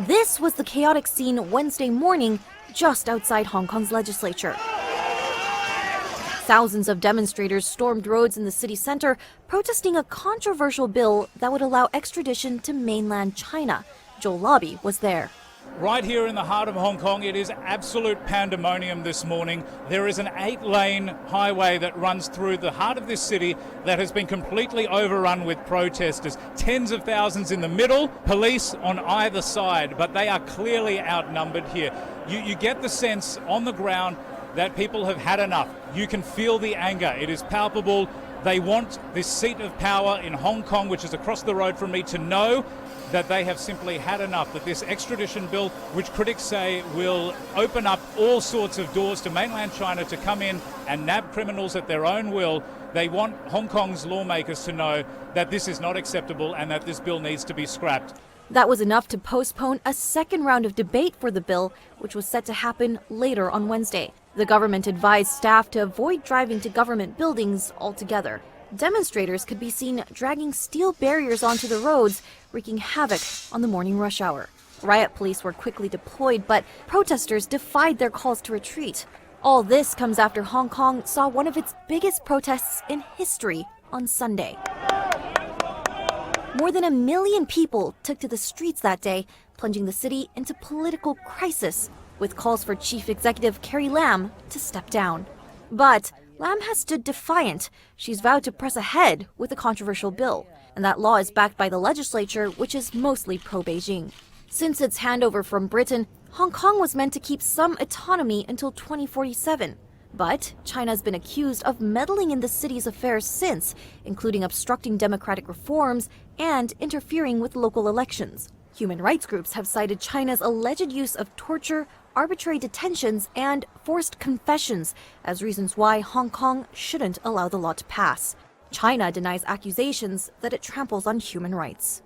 This was the chaotic scene Wednesday morning just outside Hong Kong's legislature. Thousands of demonstrators stormed roads in the city center, protesting a controversial bill that would allow extradition to mainland China. Joel Lobby was there. Right here in the heart of Hong Kong, it is absolute pandemonium this morning. There is an 8-lane highway that runs through the heart of this city that has been completely overrun with protesters. Tens of thousands in the middle, police on either side, but they are clearly outnumbered here. You get the sense on the ground that people have had enough. You can feel the anger. It is palpable. They want this seat of power in Hong Kong, which is across the road from me, to know that they have simply had enough, that this extradition bill, which critics say will open up all sorts of doors to mainland China to come in and nab criminals at their own will, they want Hong Kong's lawmakers to know that this is not acceptable and that this bill needs to be scrapped. That was enough to postpone a second round of debate for the bill, which was set to happen later on Wednesday. The government advised staff to avoid driving to government buildings altogether. Demonstrators could be seen dragging steel barriers onto the roads, wreaking havoc on the morning rush hour. Riot police were quickly deployed, but protesters defied their calls to retreat. All this comes after Hong Kong saw one of its biggest protests in history on Sunday. More than 1 million people took to the streets that day, plunging the city into political crisis, with calls for Chief Executive Carrie Lam to step down. But Lam has stood defiant. She's vowed to press ahead with a controversial bill, and that law is backed by the legislature, which is mostly pro-Beijing. Since its handover from Britain, Hong Kong was meant to keep some autonomy until 2047. But China's been accused of meddling in the city's affairs since, including obstructing democratic reforms and interfering with local elections. Human rights groups have cited China's alleged use of torture, arbitrary detentions, and forced confessions as reasons why Hong Kong shouldn't allow the law to pass. China denies accusations that it tramples on human rights.